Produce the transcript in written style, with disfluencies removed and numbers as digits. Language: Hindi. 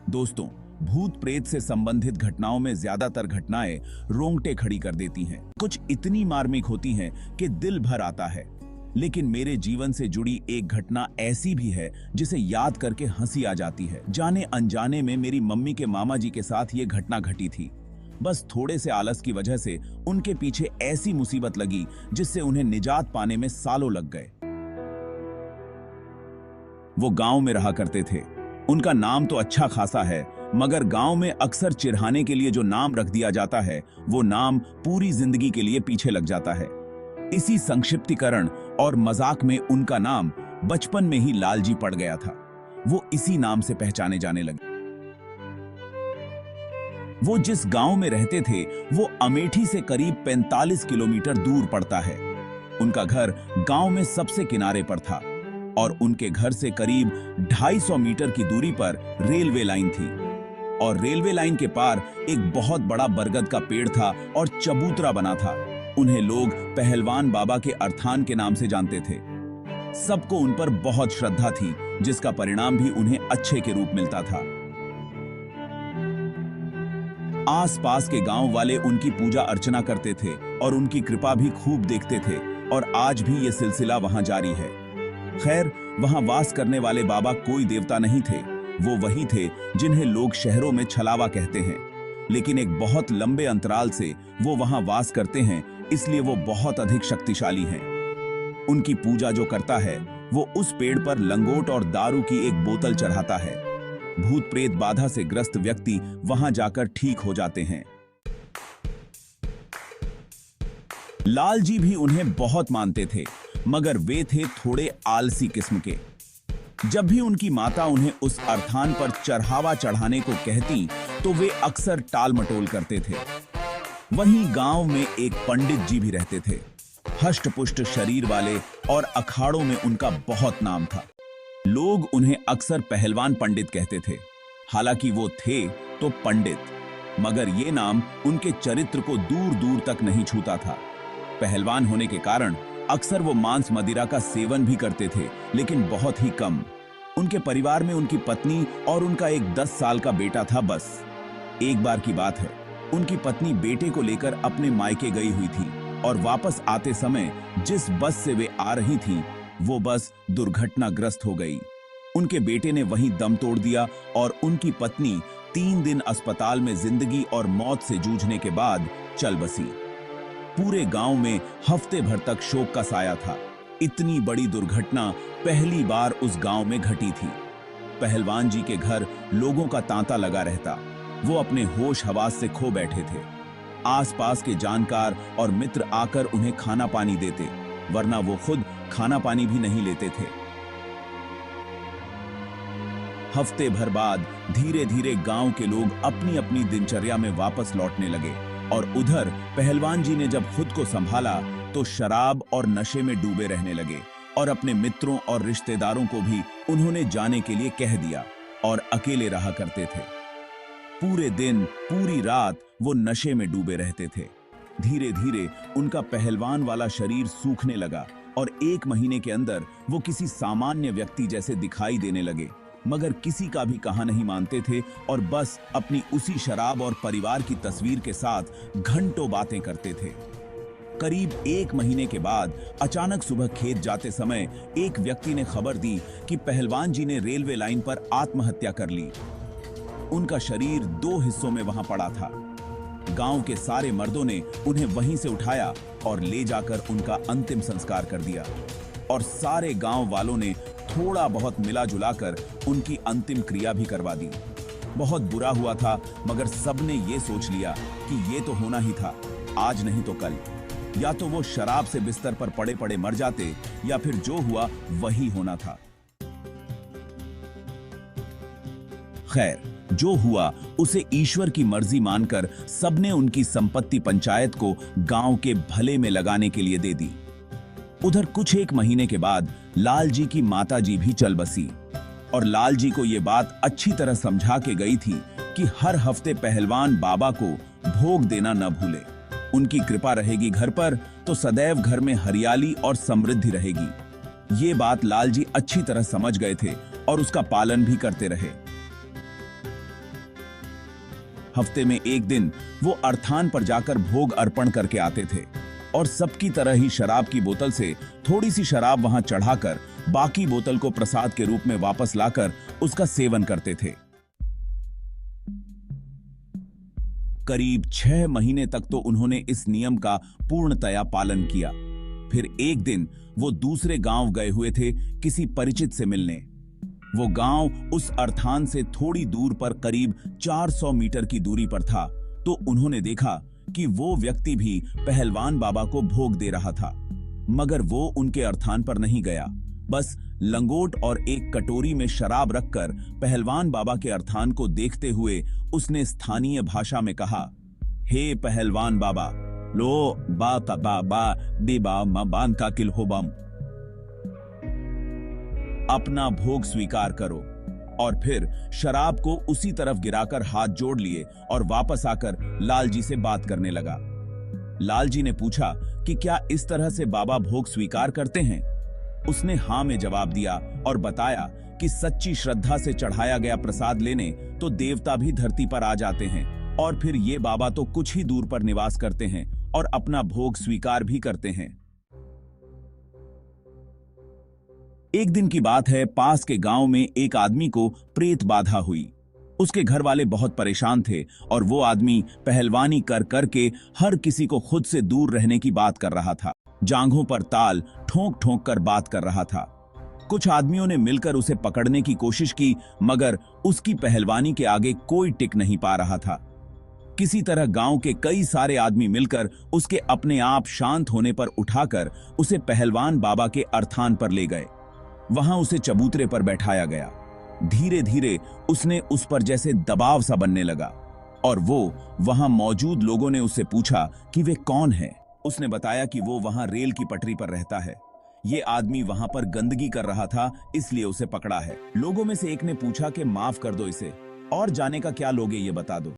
दोस्तों, भूत प्रेत से संबंधित घटनाओं में ज्यादातर घटनाएं रोंगटे खड़ी कर देती हैं। कुछ इतनी मार्मिक होती हैं कि दिल भर आता है। लेकिन मेरे जीवन से जुड़ी एक घटना ऐसी भी है जिसे याद करके हंसी आ जाती है। जाने अनजाने में मेरी मम्मी के मामा जी के साथ ये घटना घटी थी। बस थोड़े से आलस की वजह से उनके पीछे ऐसी मुसीबत लगी जिससे उन्हें निजात पाने में सालों लग गए। वो गांव में रहा करते थे। उनका नाम तो अच्छा खासा है, मगर गांव में अक्सर चिढ़ाने के लिए जो नाम रख दिया जाता है वो नाम पूरी जिंदगी के लिए पीछे लग जाता है। इसी संक्षिप्तीकरण और मजाक में उनका नाम बचपन में ही लालजी पड़ गया था। वो इसी नाम से पहचाने जाने लगे। वो जिस गांव में रहते थे वो अमेठी से करीब 45 किलोमीटर दूर पड़ता है। उनका घर गांव में सबसे किनारे पर था और उनके घर से करीब 250 मीटर की दूरी पर रेलवे लाइन थी। और रेलवे लाइन के पार एक बहुत बड़ा बरगद का पेड़ था और चबूतरा बना था। उन्हें लोग पहलवान बाबा के अर्थान के नाम से जानते थे। सबको उन पर बहुत श्रद्धा थी, जिसका परिणाम भी उन्हें अच्छे के रूप मिलता था। आसपास के गांव वाले उनकी पूजा अर्चना करते थे और उनकी कृपा भी खूब देखते थे, और आज भी यह सिलसिला वहां जारी है। खैर, वहां वास करने वाले बाबा कोई देवता नहीं थे। वो वही थे जिन्हें लोग शहरों में छलावा कहते हैं। लेकिन एक बहुत लंबे अंतराल से वो वहां वास करते हैं, इसलिए वो बहुत अधिक शक्तिशाली हैं। उनकी पूजा जो करता है वो उस पेड़ पर लंगोट और दारू की एक बोतल चढ़ाता है। भूत प्रेत बाधा से ग्रस्त व्यक्ति वहां जाकर ठीक हो जाते हैं। लालजी भी उन्हें बहुत मानते थे, मगर वे थे थोड़े आलसी किस्म के। जब भी उनकी माता उन्हें उस अर्थान पर चढ़ावा चढ़ाने को कहती तो वे अक्सर टाल मटोल करते थे। वहीं गांव में एक पंडित जी भी रहते थे, हष्ट-पुष्ट शरीर वाले, और अखाड़ों में उनका बहुत नाम था। लोग उन्हें अक्सर पहलवान पंडित कहते थे। हालांकि वो थे तो पंडित, मगर ये नाम उनके चरित्र को दूर दूर तक नहीं छूता था। पहलवान होने के कारण अक्सर वो मांस मदिरा का सेवन भी करते थे, लेकिन बहुत ही कम। उनके परिवार में उनकी पत्नी और उनका एक 10 साल का बेटा था बस। एक बार की बात है, उनकी पत्नी बेटे को लेकर अपने मायके गई हुई थी और वापस आते समय जिस बस से वे आ रही थीं, वो बस दुर्घटनाग्रस्त हो गई। उनके बेटे ने वहीं दम तोड़ दिया और उनकी पत्नी 3 दिन अस्पताल में जिंदगी और मौत से जूझने के बाद चल बसी। पूरे गांव में हफ्ते भर तक शोक का साया था। इतनी बड़ी दुर्घटना पहली बार उस गांव में घटी थी। पहलवान जी के घर लोगों का तांता लगा रहता। वो अपने होश हवास से खो बैठे थे। आसपास के जानकार और मित्र आकर उन्हें खाना पानी देते, वरना वो खुद खाना पानी भी नहीं लेते थे। हफ्ते भर बाद धीरे धीरे गांव के लोग अपनी अपनी दिनचर्या में वापस लौटने लगे, और उधर पहलवान जी ने जब खुद को संभाला तो शराब और नशे में डूबे रहने लगे, और अपने मित्रों और रिश्तेदारों को भी उन्होंने जाने के लिए कह दिया और अकेले रहा करते थे। पूरे दिन पूरी रात वो नशे में डूबे रहते थे। धीरे धीरे उनका पहलवान वाला शरीर सूखने लगा और 1 महीने के अंदर वो किसी सामान्य व्यक्ति जैसे दिखाई देने लगे, मगर किसी का भी कहा नहीं मानते थे और बस अपनी उसी शराब और परिवार की तस्वीर के साथ घंटों बातें करते थे। करीब 1 महीने के बाद अचानक सुबह खेत जाते समय एक व्यक्ति ने खबर दी कि पहलवान जी ने रेलवे लाइन पर आत्महत्या कर ली। उनका शरीर 2 हिस्सों में वहां पड़ा था। गांव के सारे मर्दों ने उन्हें वहीं से उठाया और ले जाकर उनका अंतिम संस्कार कर दिया, और सारे गांव वालों ने थोड़ा बहुत मिला जुलाकर उनकी अंतिम क्रिया भी करवा दी। बहुत बुरा हुआ था, मगर सबने ये सोच लिया कि ये तो होना ही था, आज नहीं तो कल। या तो वो शराब से बिस्तर पर पड़े पड़े मर जाते, या फिर जो हुआ वही होना था। खैर, जो हुआ उसे ईश्वर की मर्जी मानकर सबने उनकी संपत्ति पंचायत को गांव के भले में लगाने के लिए दे दी। उधर कुछ 1 महीने के बाद लालजी की माताजी भी चल बसी, और लालजी को यह बात अच्छी तरह समझा के गई थी कि हर हफ्ते पहलवान बाबा को भोग देना न भूले। उनकी कृपा रहेगी घर पर तो सदैव घर में हरियाली और समृद्धि रहेगी। ये बात लालजी अच्छी तरह समझ गए थे और उसका पालन भी करते रहे। हफ्ते में एक दिन वो अर्थान पर जाकर भोग अर्पण करके आते थे और सबकी तरह ही शराब की बोतल से थोड़ी सी शराब वहां चढ़ाकर बाकी बोतल को प्रसाद के रूप में वापस लाकर उसका सेवन करते थे। करीब 6 महीने तक तो उन्होंने इस नियम का पूर्णतया पालन किया। फिर एक दिन वो दूसरे गांव गए हुए थे किसी परिचित से मिलने। वो गांव उस अर्थान से थोड़ी दूर पर करीब 400 मीटर की दूरी पर था, तो उन्होंने देखा कि वो व्यक्ति भी पहलवान बाबा को भोग दे रहा था, मगर वो उनके अर्थान पर नहीं गया। बस लंगोट और एक कटोरी में शराब रखकर पहलवान बाबा के अर्थान को देखते हुए उसने स्थानीय भाषा में कहा, हे पहलवान बाबा, लो बा का बाबा बेबा मबान का किल हो बम, अपना भोग स्वीकार करो। और फिर शराब को उसी तरफ गिराकर हाथ जोड़ लिए और वापस आकर लालजी से बात करने लगा। लालजी ने पूछा कि क्या इस तरह से बाबा भोग स्वीकार करते हैं? उसने हाँ में जवाब दिया और बताया कि सच्ची श्रद्धा से चढ़ाया गया प्रसाद लेने तो देवता भी धरती पर आ जाते हैं, और फिर ये बाबा तो कुछ ही दूर पर निवास करते हैं और अपना भोग स्वीकार भी करते हैं। एक दिन की बात है, पास के गांव में एक आदमी को प्रेत बाधा हुई। उसके घर वाले बहुत परेशान थे और वो आदमी पहलवानी कर करके हर किसी को खुद से दूर रहने की बात कर रहा था। जांघों पर ताल ठोंक ठोंक कर बात कर रहा था। कुछ आदमियों ने मिलकर उसे पकड़ने की कोशिश की, मगर उसकी पहलवानी के आगे कोई टिक नहीं पा रहा था। किसी तरह गांव के कई सारे आदमी मिलकर उसके अपने आप शांत होने पर उठाकर उसे पहलवान बाबा के अर्थान पर ले गए। वहां उसे चबूतरे पर बैठाया गया। धीरे धीरे उसने उस पर जैसे दबाव सा बनने लगा और वो वहां मौजूद लोगों ने उससे पूछा कि वे कौन है। उसने बताया कि वो वहां रेल की पटरी पर रहता है। ये आदमी वहां पर गंदगी कर रहा था, इसलिए उसे पकड़ा है। लोगों में से एक ने पूछा कि माफ कर दो इसे, और जाने का क्या लोगे ये बता दो।